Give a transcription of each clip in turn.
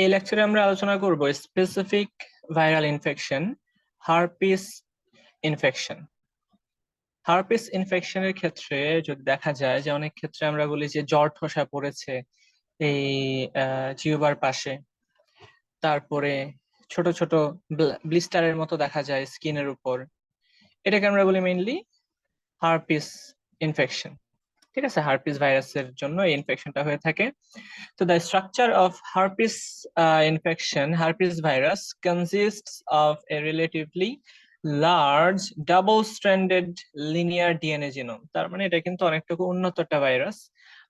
এই লেকচারে আমরা আলোচনা করব specific viral infection, herpes infection. Herpes ইনফেকশনের ক্ষেত্রে যদি দেখা যায় যে অনেক ক্ষেত্রে আমরা বলি যে জ্বর ঠোসা পড়েছে এই জিহ্বার পাশে, তারপরে ছোট ছোট ব্লিস্টারের মতো দেখা যায় স্কিনের উপর, এটাকে আমরা বলি মেইনলি হার্পিস ইনফেকশন। ঠিক আছে, হার্পিস ভাইরাসের জন্য এই ইনফেকশনটা হয়ে থাকে। So the structure of herpes infection, herpes virus, consists of a relatively large double-stranded linear DNA genome. তার মানে এটা কিন্তু অনেকটুকু উন্নত একটা ভাইরাস।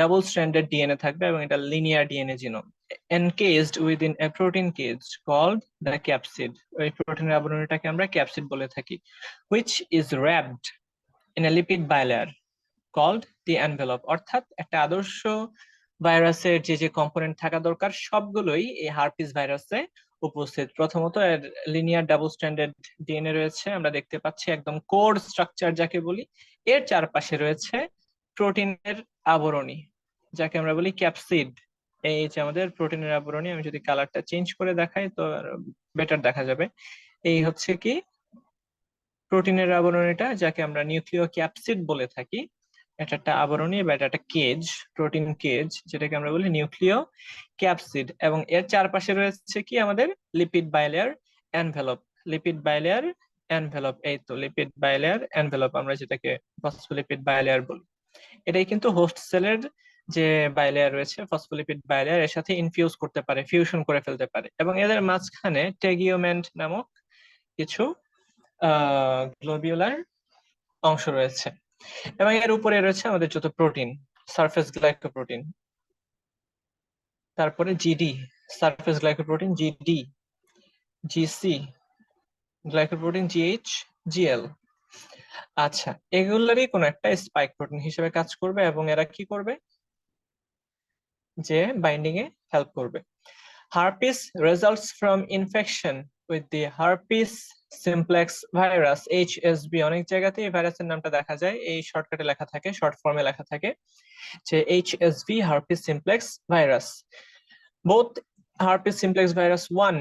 ডাবল স্ট্র্যান্ডেড ডিএনএ থাকবে এবং এটা linear DNA genome, encased within a protein cage called the capsid. ওই প্রোটিনের আবরণীটাকে আমরা ক্যাপসিড বলে থাকি, which is wrapped in a lipid bilayer called the envelope. অর্থাৎ একটা আদর্শ ভাইরাসের যে যে কম্পোনেন্ট থাকা দরকার সবগুলোই এই হার্পিস ভাইরাসে উপস্থিত। প্রথমত এর লিনিয়ার ডাবল স্ট্র্যান্ডেড ডিএনএ রয়েছে, আমরা দেখতে পাচ্ছি একদম কোর স্ট্রাকচার যাকে বলি। এর চারপাশে রয়েছে প্রোটিনের আবরণী যাকে আমরা বলি ক্যাপসিড। এই যে আমাদের প্রোটিনের আবরণী, আমি যদি কালারটা চেঞ্জ করে দেখাই তো বেটার দেখা যাবে। এই হচ্ছে কি প্রোটিনের আবরণীটা যাকে আমরা নিউক্লিয় ক্যাপসিড বলে থাকি। এটা একটা আবরণী বা এটা একটা কেজ, প্রোটিন কেজ, যেটাকে আমরা বলি নিউক্লিয় ক্যাপসিড। এবং এর চারপাশে রয়েছে কি আমাদের lipid bilayer envelope. Lipid bilayer envelope, এই তো লিপিড বাইলেয়ার এনভেলপ, আমরা যেটাকে ফসফোলিপিড বাইলেয়ার বলি। এটাই কিন্তু হোস্ট সেলের যে বাইলেয়ার রয়েছে, ফসফোলিপিড বাইলেয়ার, এর সাথে ইনফিউজ করতে পারে, ফিউশন করে ফেলতে পারে। এবং এদের মাঝখানে টেগিওমেন্ট নামক কিছু গ্লোবিউলার অংশ রয়েছে। এবং এর উপরে রয়েছে আমাদের যত প্রোটিন, সারফেস গ্লাইকোপ্রোটিন, তারপরে GD, surface glycoprotein, GD, GC, glycoprotein, GH, GL. আচ্ছা, এগুলোরই কোন একটা স্পাইক প্রোটিন হিসেবে কাজ করবে এবং এরা কি করবে, যে বাইন্ডিং এ হেল্প করবে। Herpes results from infection with the herpes simplex virus, HSV. অনেক জায়গাতে এই ভাইরাসের নামটা দেখা যায় এই শর্টকাটে লেখা থাকে, শর্ট ফর্মে লেখা থাকে যে HSV, herpes simplex virus. Both herpes simplex virus 1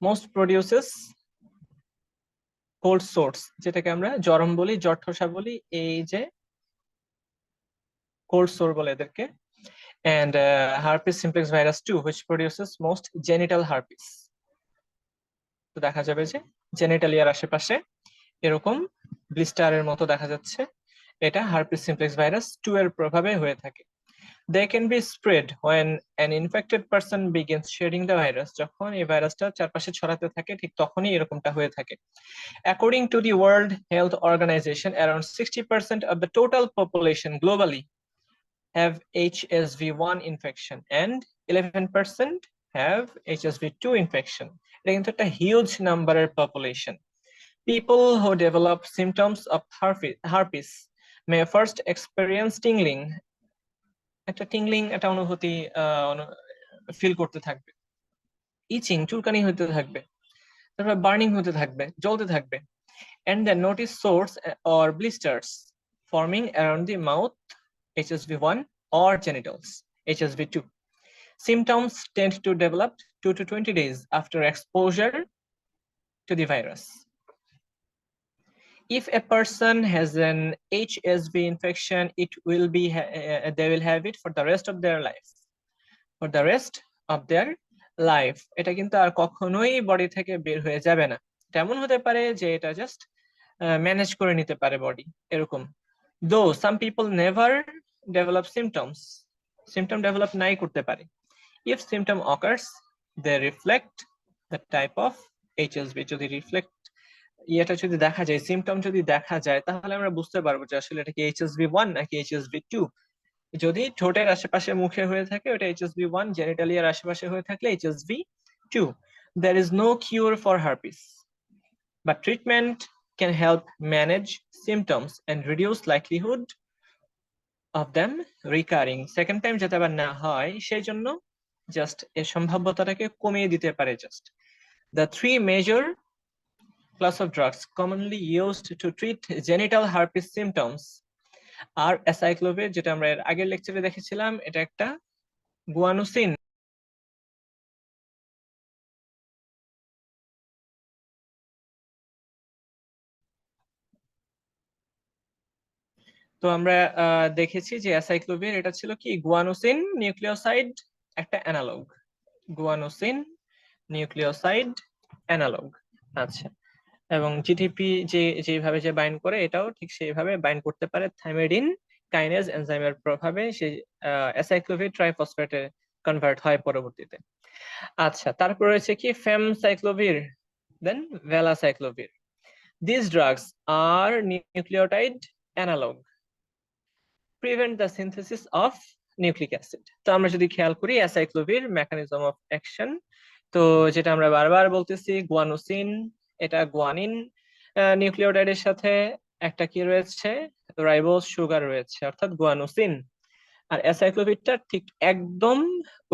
most produces cold sores, যেটাকে আমরা জ্বরম বলি, জ্বর ঠোসা বলি, এই যে cold sore বলে এদেরকে। And herpes simplex virus 2 which produces most genital herpes. তো দেখা যাবে যে জেনিটালিয়ার আশেপাশে এরকম ব্লিস্টারের মতো দেখা যাচ্ছে, এটা হার্পিস সিমপ্লেক্স ভাইরাস 2 এর প্রভাবে হয়ে থাকে। They can be spread when an infected person begins shedding the virus. যখন এই ভাইরাসটা চারপাশে ছড়াতে থাকে ঠিক তখনই এরকমটা হয়ে থাকে। According to the World Health Organization, around 60% of the total population globally have HSV1 infection and 11% have HSV2 infection. এটা কিন্তু একটা হিউজ নাম্বারের population. People who develop symptoms of herpes may first experience tingling, একটা tingling, একটা অনুভূতি feel করতে থাকবে, ইচিং, চুলকানি হতে থাকবে, তারপর বার্নিং হতে থাকবে, জ্বলতে থাকবে, and then notice sores or blisters forming around the mouth, HSV1, or genitals, HSV2. Symptoms tend to develop 2 to 20 days after exposure to the virus. If a person has an HSV infection, they will have it for the rest of their life. For the rest of their life. এটা কিন্তু আর কখনোই body থেকে বের হয়ে যাবে না। তেমন হতে পারে যে এটা জাস্ট ম্যানেজ করে নিতে পারে বডি, এরকম। Though some people never develop symptoms, symptom develop নাই করতে পারে। If symptom occurs, they reflect the type of HSV. যদি রিফ্লেক্ট এটা যদি দেখা যায়, সিমটম যদি দেখা যায়, তাহলে আমরা বুঝতে পারবো যে আসলে এটা কি HSV1 নাকি HSV2। যদি ঠোঁটের আশেপাশে মুখে হয়ে থাকে ওটা HSV1, জেনিটালিয়ার আশেপাশে হয়ে থাকলে HSV2. There is no cure for herpes, but treatment can help manage symptoms and reduce likelihood of them recurring. Second time যাতে আবার না হয় সেই জন্য জাস্ট এর সম্ভাব্যতাটাকে কমিয়ে দিতে পারে just. The three major class of drugs commonly used to treat genital herpes symptoms R acyclovir, যেটা আমরা এর আগের লেকচারে দেখেছিলাম, এটা একটা গুয়ানোসিন তো আমরা দেখেছি যে অ্যাসাইক্লোভির এটা ছিল কি গুয়ানোসিন নিউক্লিওসাইড একটা অ্যানালগ, গুয়ানোসিন নিউক্লিওসাইড অ্যানালগ। আচ্ছা, এবং জিটিপি যেভাবে যে বাইন্ড করে এটাও ঠিক সেইভাবে বাইন্ড করতে পারে থাইমিডিন কাইনেজ এনজাইমের প্রভাবে সেই অ্যাসাইক্লোভির ট্রাইফসফেটে কনভার্ট হয় পরবর্তীতে। আচ্ছা, তারপর রয়েছে কি ফেমসাইক্লোভির, দেন valaciclovir. These drugs are nucleotide analog, prevent the synthesis of nucleic acid. তো আমরা যদি খেয়াল করি অ্যাসাইক্লোভির মেকানিজম অফ অ্যাকশন, তো যেটা আমরা বারবার বলতেছি গুয়ানোসিন, এটা গুয়ানিন নিউক্লিওটাইডের সাথে একটা কি রয়েছে, রাইবোজ সুগার রয়েছে, অর্থাৎ গুয়ানোসিন। আর অ্যাসাইক্লোভিরটা ঠিক একদম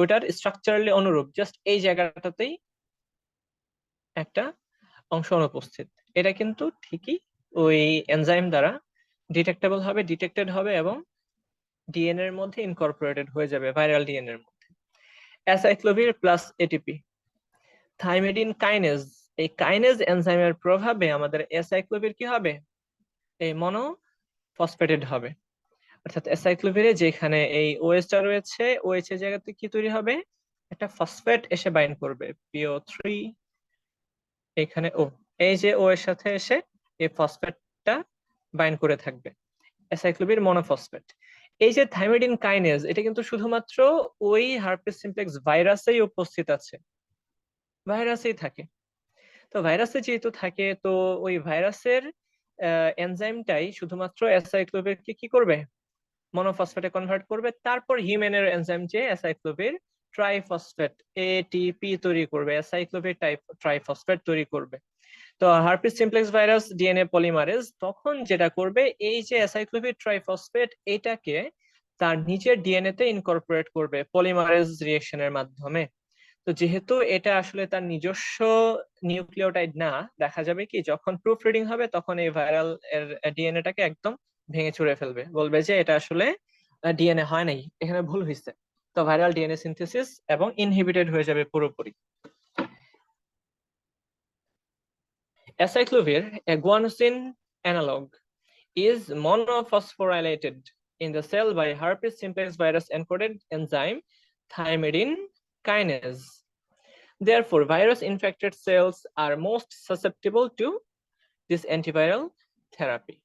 ওটার স্ট্রাকচারালি অনুরূপ, জাস্ট এই জায়গাটাতেই একটা অংশ অনুপস্থিত। এটা কিন্তু ঠিকই ওই এনজাইম দ্বারা ডিটেক্টেবল হবে, ডিটেক্টেড হবে এবং ডিএনএ এর মধ্যে ইনকর্পোরেটেড হয়ে যাবে, ভাইরাল ডিএনএ এর মধ্যে। Acyclovir plus ATP thymidine kinase, এই কাইনেজ এনজাইমের প্রভাবে আমাদের অ্যাসাইক্লোভির কি হবে, এই মনোফসফেটেড হবে। অর্থাৎ অ্যাসাইক্লোভিরে যেখানে এই ওএইচটা রয়েছে, ওএইচ এর জায়গাতে কি তৈরি হবে, একটা ফসফেট এসে বাইন্ড করবে PO3, এখানে ও, এই যে ও এর সাথে এসে এই ফসফেটটা বাইন্ড করে থাকবে, অ্যাসাইক্লোভির মনোফসফেট। এই যে থাইমিডিন কাইনেজ, এটা কিন্তু শুধুমাত্র ওই হার্পেস সিমপ্লেক্স ভাইরাসেই উপস্থিত আছে, ভাইরাসেই থাকে। তো ভাইরাসে যেহেতু থাকে, তো ওই ভাইরাসের এনজাইমটাই শুধুমাত্র অ্যাসাইক্লোভিরকে কি করবে, মনোফসফেটে কনভার্ট করবে। তারপর হিউম্যানের এনজাইম যে অ্যাসাইক্লোভির ট্রাইফসফেট এটিপি তৈরি করবে, অ্যাসাইক্লোভির ট্রাইফসফেট তৈরি করবে। তো herpes simplex virus DNA polymerase তখন যেটা করবে, এই যে অ্যাসাইক্লোভির ট্রাইফসফেট এটাকে তার নিজের ডিএনএ তে ইনকর্পোরেট করবে পলিমারেজ রিঅ্যাকশনের মাধ্যমে। তো যেহেতু এটা আসলে তার নিজস্ব নিউক্লিওটাইড না, দেখা যাবে কি যখন প্রুফ রিডিং হবে তখন এই ভাইরাল এর ডিএনএটাকে একদম ভেঙে চুরে ফেলবে, বলবে যে এটা আসলে ডিএনএ হয় নাই, এখানে ভুল হয়েছে। তো ভাইরাল ডিএনএ সিনথেসিস এবং ইনহিবিটেড হয়ে যাবে পুরোপুরি। Acyclovir, a guanosine analog, is monophosphorylated in the cell by herpes simplex virus encoded enzyme thymidine kinase. Therefore, virus infected cells are most susceptible to this antiviral therapy.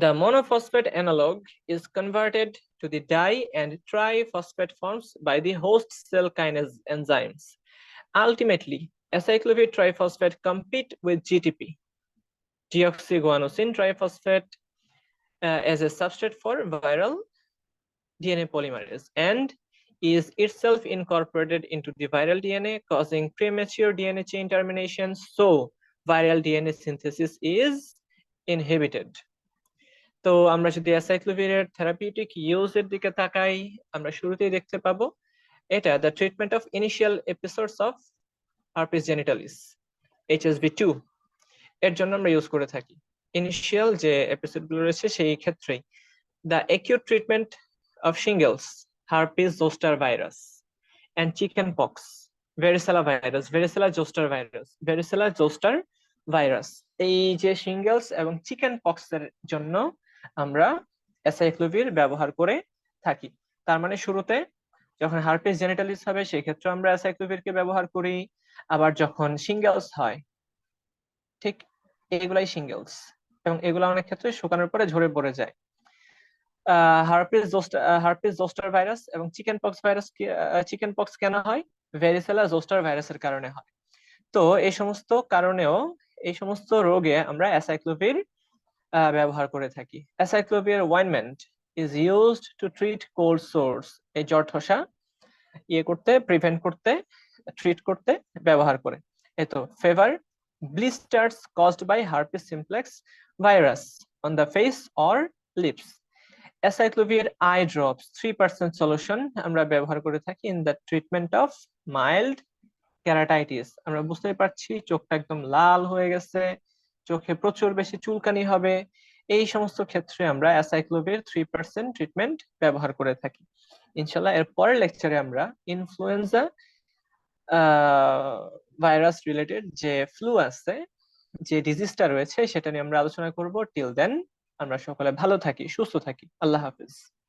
The monophosphate analog is converted to the di and triphosphate forms by the host cell kinase enzymes. Ultimately, acyclovir triphosphate compete with GTP, deoxyguanosine triphosphate, as a substrate for viral DNA polymerase and is itself incorporated into the viral DNA, causing premature DNA chain termination. So, viral DNA synthesis is inhibited. তো আমরা যদি অ্যাসাইক্লোভিরের therapeutic ইউজের দিকে তাকাই, আমরা শুরুতেই দেখতে পাবো এটা the treatment of initial episodes of herpes genitalis HSV2 এর জন্য আমরা ইউজ করে থাকি। ইনিশিয়াল যে এপিসোডগুলো রয়েছে সেই ক্ষেত্রেই the acute treatment of shingles, herpes zoster virus and chicken pox, varicella virus, varicella zoster virus, varicella zoster virus, এই যে শিঙ্গেলস এবং চিকেন পক্স এর জন্য আমরা অ্যাসাইক্লোভির ব্যবহার করে থাকি। তার মানে শুরুতে যখন হার্পিস জেনিটালিস হবে সেই ক্ষেত্রে আমরা অ্যাসাইক্লোভিরকে ব্যবহার করি, আবার যখন শিঙ্গেলস হয়, ঠিক এগুলাই শিঙ্গেলস, এবং এগুলো অনেক ক্ষেত্রে শুকানোর পরে ঝরে পড়ে যায়। হার্পিস জোস্টার ভাইরাস এবং chicken pox virus, chicken pox কেন হয়, ভেরিসেলা জোস্টার ভাইরাসের কারণে হয়। তো এই সমস্ত কারণেও, এই সমস্ত রোগে আমরা অ্যাসাইক্লোভির ব্যবহার করে থাকি। Acyclovir ointment is used to treat cold sores, এই জ্বর ঠসা করতে, প্রিভেন্ট করতে, ট্রিট করতে ব্যবহার করে। এই তো favour blisters caused by herpes simplex virus on the face or lips. Acyclovir eye drops 3% solution আমরা ব্যবহার করে থাকি in the treatment of mild keratitis. আমরা বুঝতেই পারছি চোখটা একদম লাল হয়ে গেছে, চোখে প্রচুর বেশি চুলকানি হবে, এই সমস্ত ক্ষেত্রে আমরা অ্যাসাইক্লোভির 3% ট্রিটমেন্ট ব্যবহার করে থাকি। ইনশাআল্লাহ এর পরের লেকচারে আমরা ইনফ্লুয়েঞ্জা ভাইরাস রিলেটেড যে ফ্লু আছে, যে ডিজিজটা রয়েছে সেটা নিয়ে আমরা আলোচনা করব। টিল দেন আমরা সকলে ভালো থাকি, সুস্থ থাকি। আল্লাহ হাফেজ।